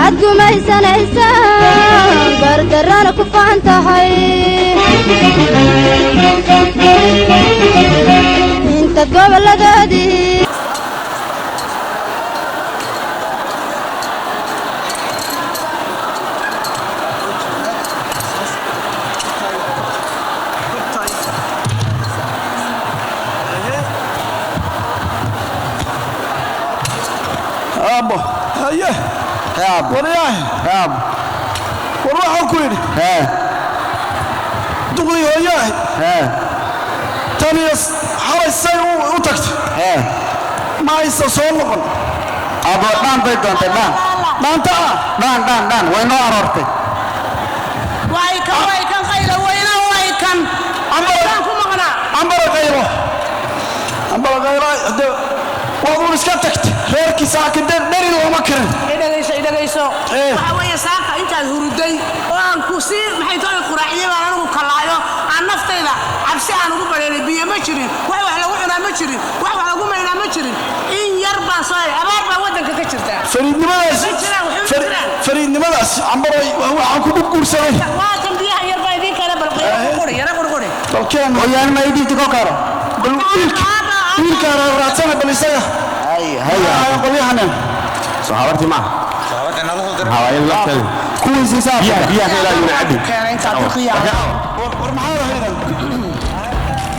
عدكم أيسان أيسان قردران كفان تحي انت قبل لدادي أبو هيا يا أبو ورياه يا أبو وروح أكوين دغري هيا تانيس حرس سير وتكت ما يستسول لقن أبو نان بيدون تبان نان تا نان وينو أرورتي وايكن خيلا وينا وايكن أمبر غيره وأقول إسكتكت غيرك ساكن دري لو ما كرن إدغيسو waxa way saaka inta huruday oo aan ku sii maxay tahay quraaciyada aan ugu kalaayo aan naftayda cabsi aan ugu bareeray biyo ma jirin wax lagu cunaa ma jirin wax lagu meeynaa ma jirin in yar baan soo abaar baa wadanka ka jirta fariidnimadaas ambaray waxaan ku guursaday waa kan biyaha yar baa idin kala balqay yara qurqure dalkeen oyaan ma idin tigo karo wiilka raadsana balisaga هيا qolyahan صحابتي معه صحابتنا نروح هواي الله kuwiisi saaf بيها كده ينعدي كان انت تقيا war maxaa hayran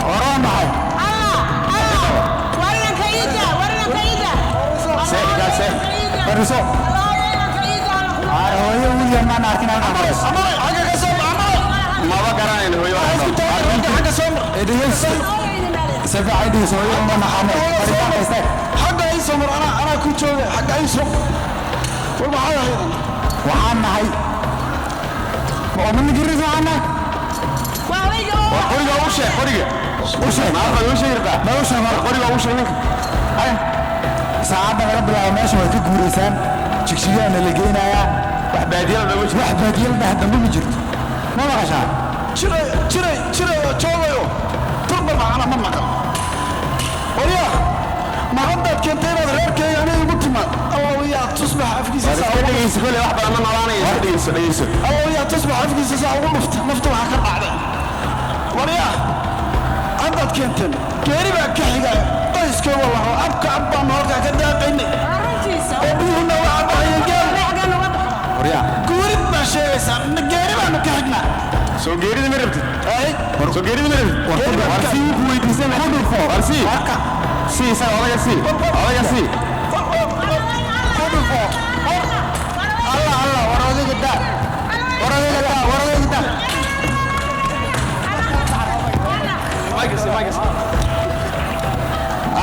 ورا معي warna kayida سيد bariso هو ويليام ما ناركنا amaray xaga ka soo ما بقرانين هو xaga soo إدريس سبع إدريس هو ما نحمل xaga ay soo mar ana ku jooga xaga ay soo war maxaa hayran وحنا هاي ومن نجري معنا قرية وش ما أبغى وش يرجع ما وش ما قرية وش منك هاي ساعات رب العالمين شو هتجيب ورثان شكشيان اللي جينا يا واحد بديل ده دم بيجري ما بقى jiray joogayo turba macana ma maqan wariya ma hadda keentay inaad reerkayga aniga igu timaad allah yaa tusbax afkiisa dhegeyso kale wax badan ma noolaanaya dhegeyso allah yaa tusbax afkiisa saa ugu dhufta nafta waxaa ka dhacday wariya haddaad keenteen geeri baa ka xigaya qoyskay wallaho abka abbaan halkaa ka daaqaynay oo biyuhuna waa cabahayeen geel guurid baa sheegaysaa geeri baanu ka xignaa soo geerida ma rabtid soo geerida ma rabtid warsi ku weydiisan warsi si sa odaga si Allah waradiga da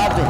Ade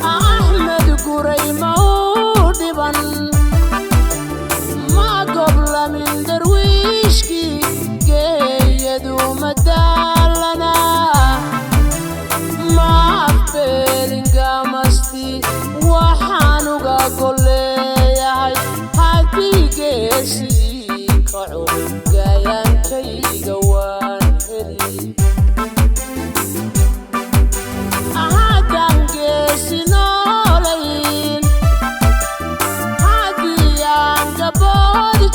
Ahmed Gurey Mau Diban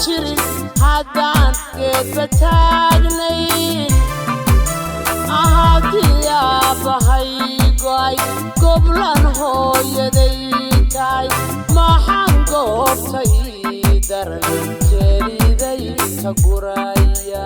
jirin haddaan geedba taagnayn haddii aabbahay go'ay goblan hooyaday tahay maxaan goobtay daran jeeliday ka guraya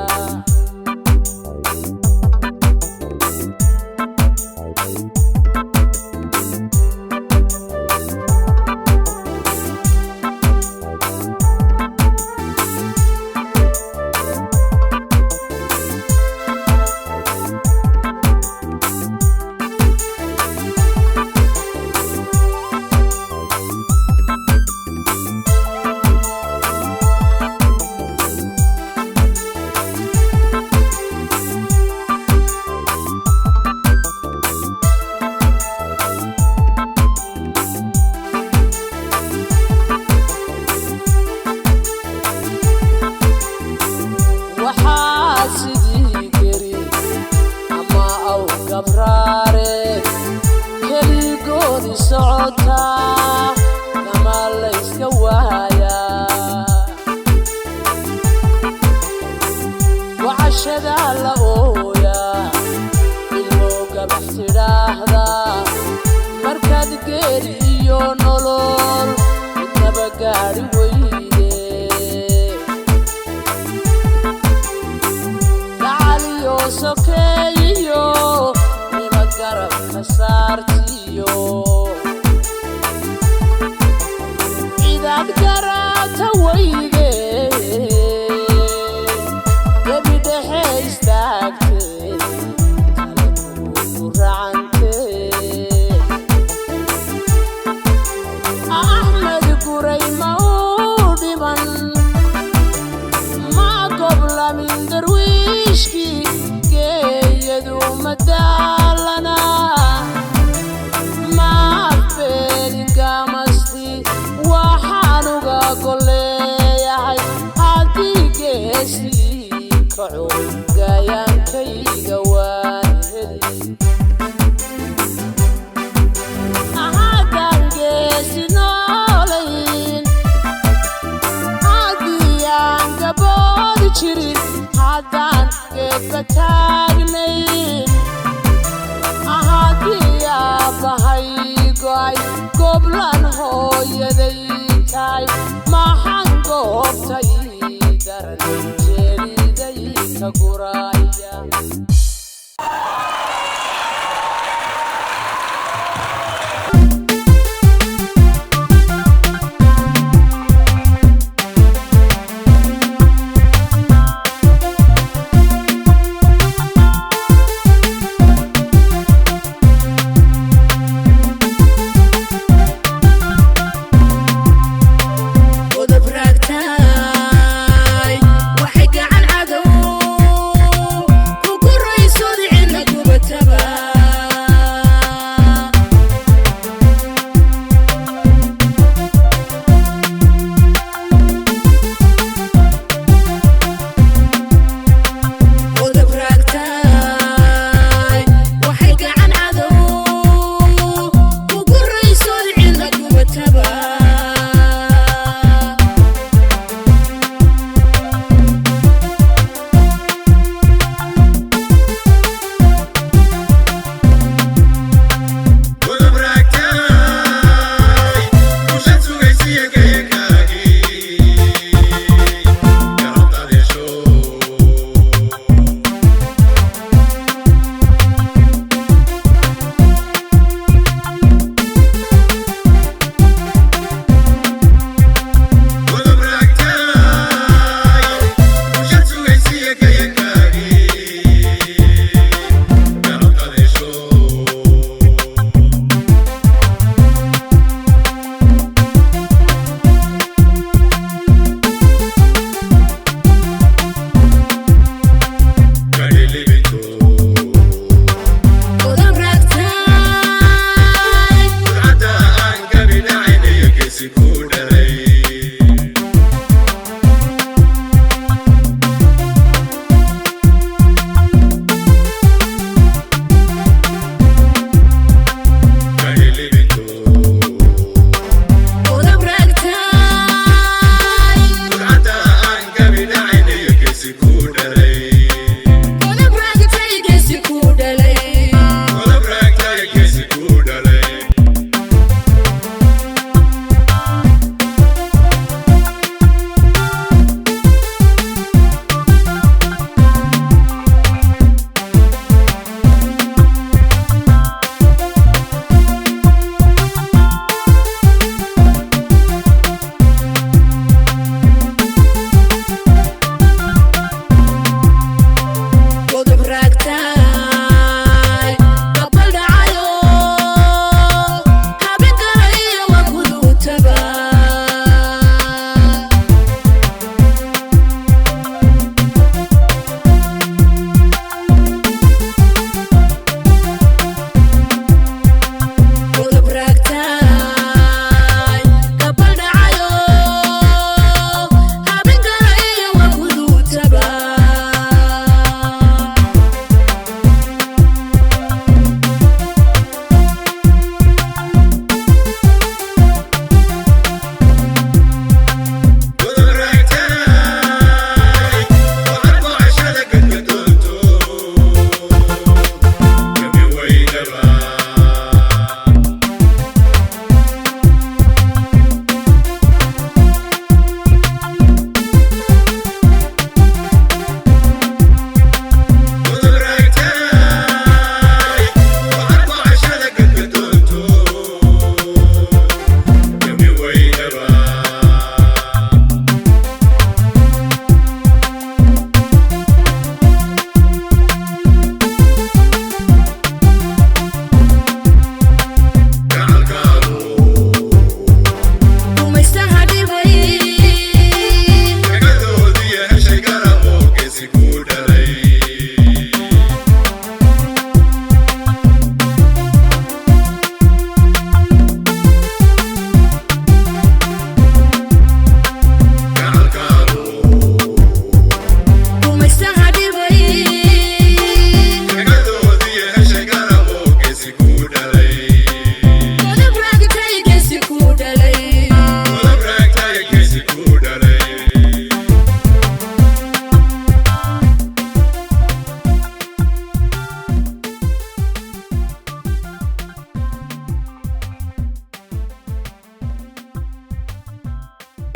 waxay gacan cadow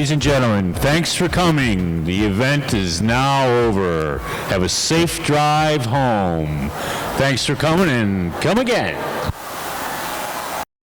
Ladies and gentlemen, thanks for coming. The event is now over. Have a safe drive home. Thanks for coming and come again.